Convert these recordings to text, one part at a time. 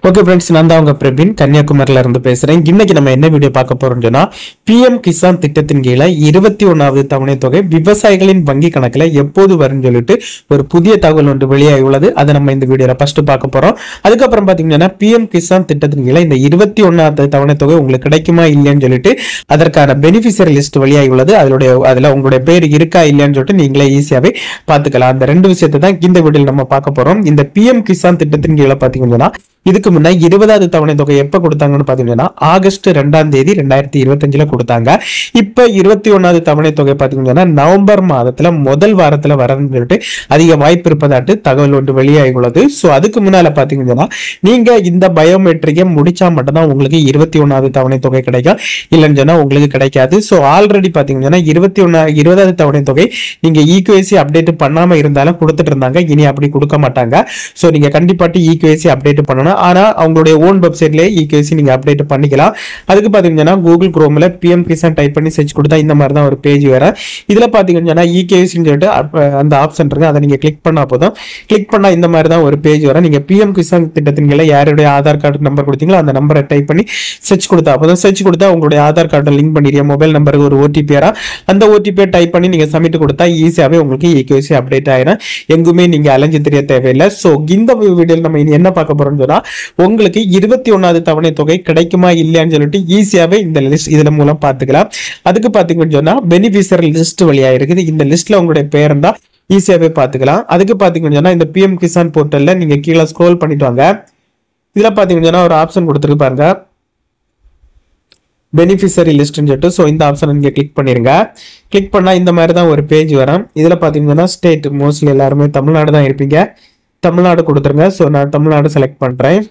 Okay friends, நான் தான் உங்க பிரவீன் கன்னியாகுமரியில இருந்து பேசுறேன். இன்னைக்கு நம்ம என்ன வீடியோ பார்க்க போறோம்னு சொன்னா, பிஎம் கிசான் திட்டத்தின் கீழே 21வது தவணை தொகை விவசாயிகளின் வங்கி கணக்குல எப்போது வரும்னு சொல்லிட்டு ஒரு புதிய தகவல் ஒன்று வெளியாகி உள்ளது. அதை நம்ம இந்த வீடியோல ஃபர்ஸ்ட் பார்க்க போறோம். அதுக்கப்புறம் பாத்தீங்கன்னா பிஎம் கிசான் திட்டத்தின் கீழே இந்த 21வது தவணை தொகை உங்களுக்கு கிடைக்குமா இல்லையான்னு சொல்லிட்டு அதற்கான பெனிஃபிஷியரி லிஸ்ட் வெளியாகி உள்ளது. அதுல உங்களுடைய பேர் இருக்கா இல்லையான்னு சொல்லிட்டு நீங்களே ஈஸியாவே பாத்துக்கலாம். அந்த ரெண்டு விஷயத்தை தான் இந்த வீடியோல நம்ம பார்க்க போறோம். இந்த பிஎம் கிசான் திட்டத்தின் கீழே பாத்தீங்கன்னா இதுக்கு முன்ன 20வது தவணை தொகை எப்ப கொடுத்தாங்கன்னு பாத்தீங்கன்னா ஆகஸ்ட் 2ஆம் தேதி 2025 கொடுத்தாங்க. இப்ப 21வது தவணை தொகை பாத்தீங்கன்னா நவம்பர் மாதத்துல முதல் வாரத்துல வரணும்னு சொல்லிட்டு அதிக வாய்ப்பு இருப்பதாட்டு தகவல் ஒன்று வெளியாகி உள்ளது. சோ அதுக்கு முன்னால பாத்தீங்கன்னா நீங்க இந்த பயோமெட்ரிக்கை முடிச்சா மட்டும்தான் உங்களுக்கு 21வது தவணை தொகை கிடைக்கும், இல்லைன்னு சொன்னா உங்களுக்கு கிடைக்காது. சோ ஆல்ரெடி பாத்தீங்கன்னா 20வது தவணை தொகை நீங்க ஈக்யூஐசி அப்டேட் பண்ணாம இருந்தாலும் கொடுத்துட்டு இருந்தாங்க. இனி அப்படி கொடுக்க மாட்டாங்க. சோ நீங்க கண்டிப்பாட்டி ஈக்யூஐசி அப்டேட் பண்ணணும். ஆனா அவங்களுடைய ஓன் வெப்சைட்லயே ஈக்யூஐசி நீங்க அப்டேட் பண்ணிக்கலாம். அதுக்கு பாத்தீங்கன்னா கூகுள் குரோம்ல பிஎம் கிசான் டைப் பண்ணி சர்ச் கொடுத்தா இந்த மாதிரி தான் ஒரு பேஜ் வரும். இதுல பாத்தீங்கன்னா ஈக்யூஐசின்னு சொல்லிட்டு அந்த ஆப்ஷன் இருக்கு, அதை நீங்க கிளிக் பண்ணா போதும். கிளிக் பண்ணா இந்த மாதிரி தான் ஒரு பேஜ் வரும். நீங்க பிஎம் கிசான் திட்டத்தின் கீழே யாருடைய ஆதார் கார்டு நம்பர் கொடுத்தீங்களோ அந்த நம்பரை டைப் பண்ணி சர்ச் கொடுத்தா போதும். சர்ச் கொடுத்தா உங்களுடைய ஆதார் கார்டை லிங்க் பண்ணிடுற மொபைல் நம்பருக்கு ஒரு ஓடிபி வரும். அந்த ஓடிபியை டைப் பண்ணி நீங்க சப்மிட் கொடுத்தா ஈஸியாவே உங்களுக்கு ஈக்யூஐசி அப்டேட் ஆயிடும். எங்குமே நீங்க அலைஞ்சு தெரிய தேவையில்லை. சோ இந்த வீடியோல நம்ம இனி என்ன பார்க்க போறோம்னு சொன்னா, உங்களுக்கு 21வது தவணை தொகை கிடைக்குமா இல்லையான்னு சொல்லிட்டு ஈஸியாவே இந்த லிஸ்ட் இதன் மூலம் பார்த்துக்கலாம். அதுக்கு பாத்தீங்கன்னு சொன்னா பெனிஃபிஷியரி லிஸ்ட் வழியா இருக்குது. இந்த லிஸ்ட்ல உங்களுடைய பேர் இருந்தா ஈஸியாவே பார்த்துக்கலாம். அதுக்கு பாத்தீங்கன்னு சொன்னா இந்த பிஎம் கிசான் போர்ட்டல்ல நீங்க கீழே ஸ்க்ரோல் பண்ணிட்டு வாங்க. இதுல பாத்தீங்கன்னா ஒரு ஆப்ஷன் கொடுத்துருக்கு பாருங்க, பெனிஃபிஷியரி லிஸ்ட்னு சொல்லிட்டு. ஸோ இந்த ஆப்ஷன் நீங்க கிளிக் பண்ணிருங்க. கிளிக் பண்ணா இந்த மாதிரி தான் ஒரு பேஜ் வரும். இதுல பாத்தீங்கன்னா ஸ்டேட் மோஸ்ட்லி எல்லாருமே தமிழ்நாடு தான் இருப்பீங்க, தமிழ்நாடு கொடுத்துருங்க. ஸோ நான் தமிழ்நாடு செலக்ட் பண்றேன்.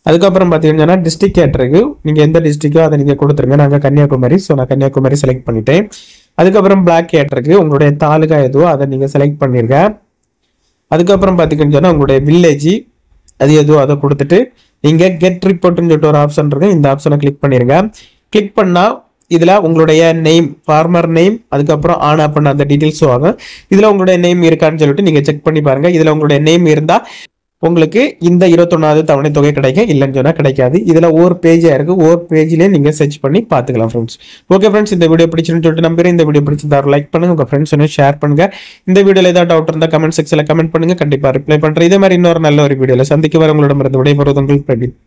அதுக்கப்புறம் பாத்தீங்கன்னா டிஸ்ட்ரிக்ட் கேட்டிருக்கு, நீங்க எந்த டிஸ்ட்ரிக்டோ அதை நீங்க கொடுத்துருங்க. நாங்க கன்னியாகுமரி, ஸோ நான் கன்னியாகுமரி செலக்ட் பண்ணிட்டேன். அதுக்கப்புறம் பிளாக் கேட்டிருக்கு, உங்களுடைய தாலுகா எதுவோ அதை நீங்க செலக்ட் பண்ணிருங்க. அதுக்கப்புறம் பாத்தீங்கன்னா உங்களுடைய வில்லேஜ் அது எதுவோ அதை கொடுத்துட்டு நீங்க கெட் ரிப்போர்ட்னு சொல்லிட்டு ஒரு ஆப்ஷன் இருக்கு, இந்த ஆப்ஷனை கிளிக் பண்ணிருங்க. கிளிக் பண்ணா இதுல உங்களுடைய நேம், ஃபார்மர் நேம், அதுக்கப்புறம் ஆன் பண்ண அந்த டீடைல்ஸ் ஆகும். இதுல உங்களுடைய நேம் இருக்கான்னு சொல்லிட்டு நீங்க செக் பண்ணி பாருங்க. இதுல உங்களுடைய நேம் இருந்தா உங்களுக்கு இந்த 21வது தவணை தொகை கிடைக்கும், இல்லைன்னு சொன்னா கிடைக்காது. இதுல ஒரு பேஜா இருக்கு, ஒரு பேஜ்லயே நீங்க சர்ச் பண்ணி பாத்துக்கலாம் ஃப்ரெண்ட்ஸ். ஓகே ஃப்ரெண்ட்ஸ், இந்த வீடியோ பிடிச்சிருன்னு சொல்லிட்டு நம்புறேன். இந்த வீடியோ பிடிச்சிருந்தா லைக் பண்ணுங்க, உங்க ஃப்ரெண்ட்ஸ் ஷேர் பண்ணுங்க. இந்த வீடியோல ஏதாவது டவுட் இருந்தா கமெண்ட் செக்ஷன்ல கமெண்ட் பண்ணுங்க, கண்டிப்பா ரிப்ளை பண்றேன். இதே மாதிரி இன்னொரு நல்ல ஒரு வீடியோல சந்திக்க வர உங்களிடமிருந்து விடைபெறுவது உங்கள் பிரவீன்.